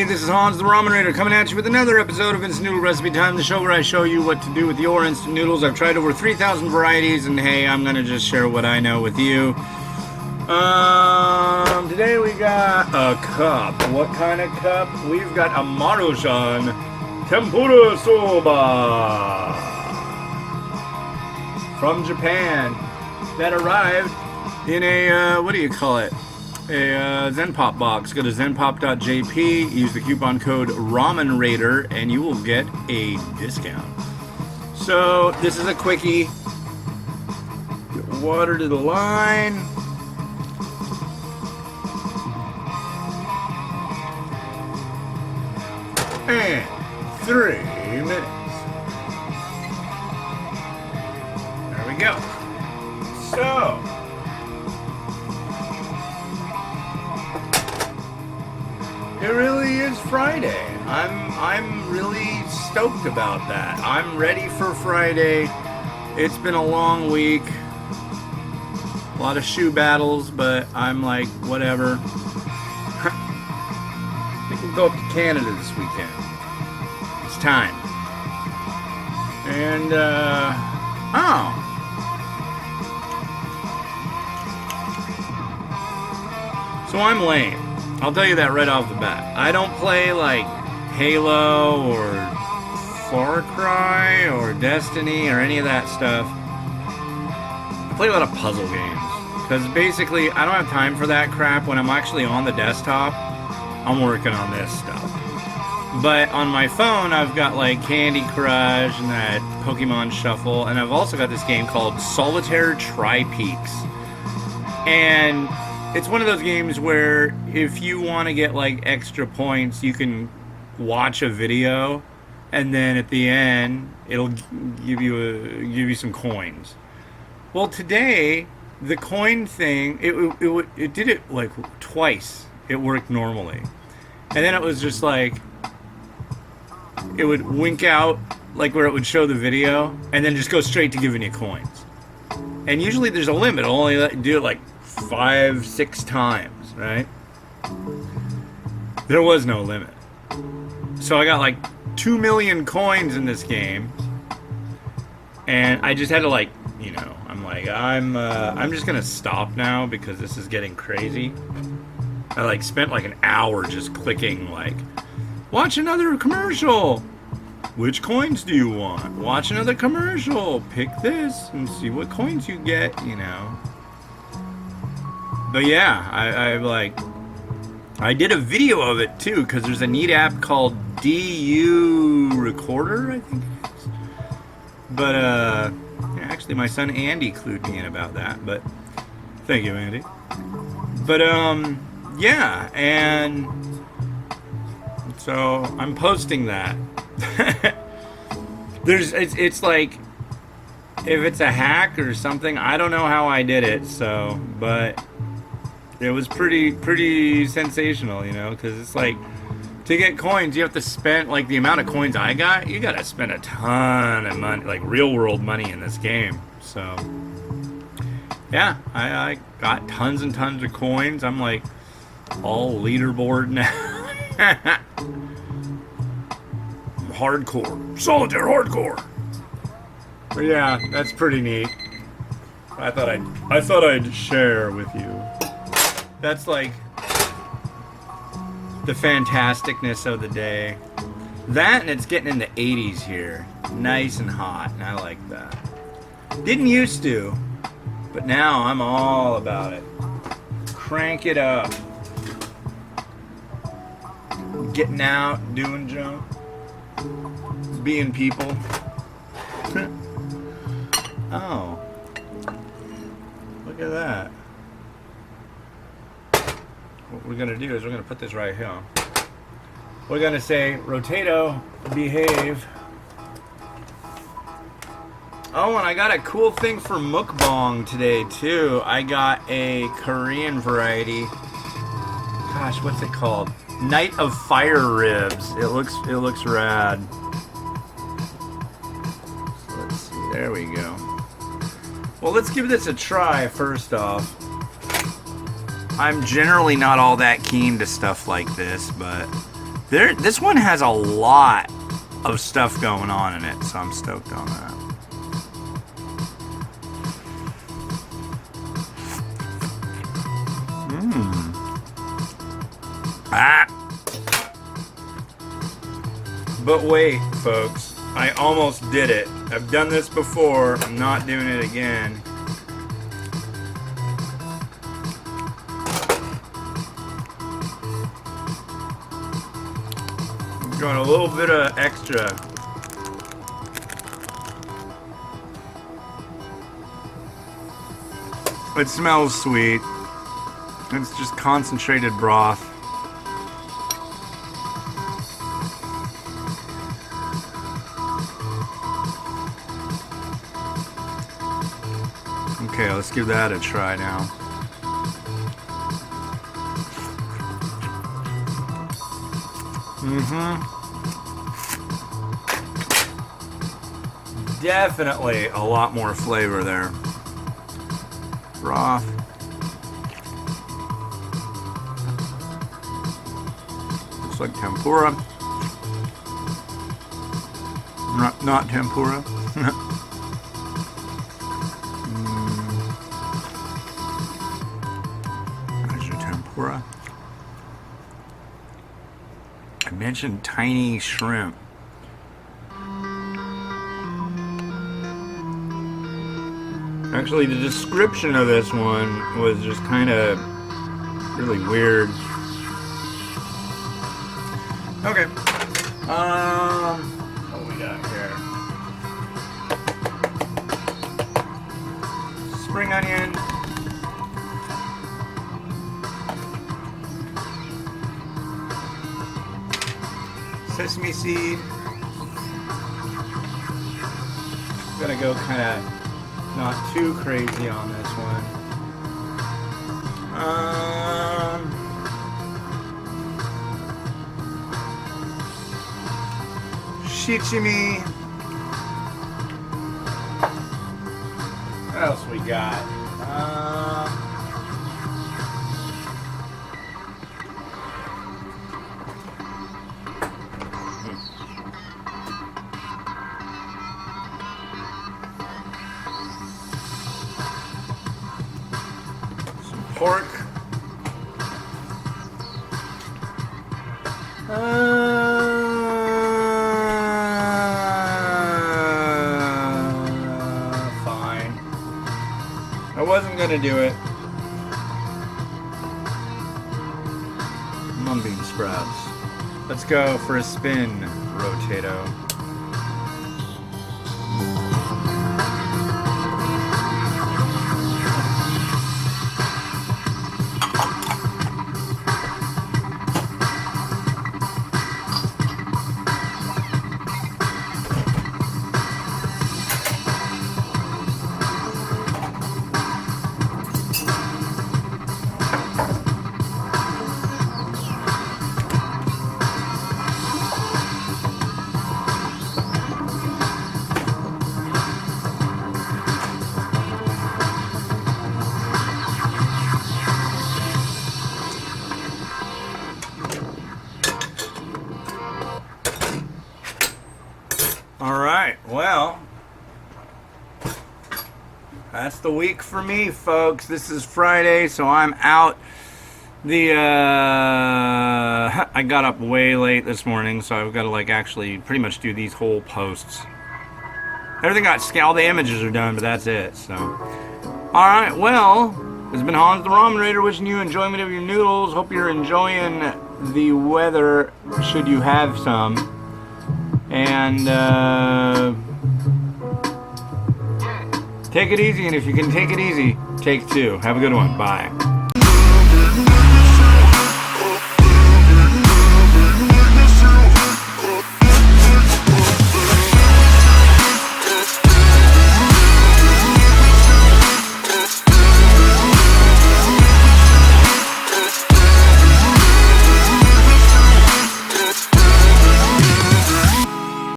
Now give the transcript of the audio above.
Hey, this is Hans the Ramen Raider coming at you with another episode of Instant Noodle Recipe Time, the show where I show you what to do with your instant noodles. I've tried over 3,000 varieties, and hey, I'm gonna just share what I know with you. Today we got a cup. What kind of cup? We've got a Maruchan Tempura Soba from Japan that arrived in a, what do you call it? A Zenpop box. Go to zenpop.jp, use the coupon code Ramen Raider, and you will get a discount. So this is a quickie. Get water to the line. And 3 minutes. There we go. So it really is Friday. I'm really stoked about that. I'm ready for Friday. It's been a long week. A lot of shoe battles, but I'm like, whatever. I think we'll go up to Canada this weekend. It's time. And, so I'm lame. I'll tell you that right off the bat. I don't play like Halo or Far Cry or Destiny or any of that stuff. I play a lot of puzzle games. Because basically, I don't have time for that crap. When I'm actually on the desktop, I'm working on this stuff. But on my phone, I've got like Candy Crush and that Pokemon Shuffle. And I've also got this game called Solitaire Tri-Peaks. And it's one of those games where if you want to get like extra points, you can watch a video, and then at the end it'll give you some coins. Well, today the coin thing it did it like twice. It worked normally, and then it was just like it would wink out like where it would show the video, and then just go straight to giving you coins. And usually there's a limit. It'll only let you do it like 5-6 times, right? There was no limit. So I got like 2 million coins in this game, and I just had to like, you know, I'm like, I'm just gonna stop now because this is getting crazy. I like spent like an hour just clicking like, watch another commercial. Which coins do you want? Watch another commercial. Pick this and see what coins you get, you know. But yeah, I did a video of it too, because there's a neat app called DU Recorder, I think it is. But actually my son Andy clued me in about that, but thank you, Andy. But yeah, and so I'm posting that. It's like, if it's a hack or something, I don't know how I did it, so, but it was pretty sensational, you know, because it's like, to get coins, you have to spend, like, the amount of coins I got, you gotta spend a ton of money, like, real world money in this game. So yeah, I got tons and tons of coins. I'm like all leaderboard now. Hardcore, solitaire hardcore. But yeah, that's pretty neat. I thought I'd share with you. That's like the fantasticness of the day. That, and it's getting in the 80s here. Nice and hot, and I like that. Didn't used to, but now I'm all about it. Crank it up. Getting out, doing junk. Being people. Oh. Look at that. What we're gonna do is we're gonna put this right here. We're gonna say, Rotato, behave. Oh, and I got a cool thing for mukbang today too. I got a Korean variety. Gosh, what's it called? Night of Fire Ribs. It looks rad. So let's see. There we go. Well, let's give this a try first off. I'm generally not all that keen to stuff like this, but This one has a lot of stuff going on in it, so I'm stoked on that. But wait, folks, I almost did it. I've done this before. I'm not doing it again. Got a little bit of extra. It smells sweet. It's just concentrated broth. Okay, let's give that a try now. Definitely a lot more flavor there. Broth. Looks like tempura. Not tempura. There's your tempura. I mentioned tiny shrimp. Actually, the description of this one was just kind of really weird. Okay. What we got here? Spring onion. Sesame seed. Gonna go kind of not too crazy on this one. Shichimi. What else we got? Pork. Fine. I wasn't gonna do it. Mung bean sprouts. Let's go for a spin, Rotato. Alright, well, that's the week for me, folks. This is Friday, so I'm out. I got up way late this morning, so I've got to actually pretty much do these whole posts. Everything all the images are done, but that's it, so. Alright, well, it's been Hans the Ramen Raider wishing you enjoyment of your noodles. Hope you're enjoying the weather, should you have some. And take it easy, and if you can take it easy, take two. Have a good one. Bye.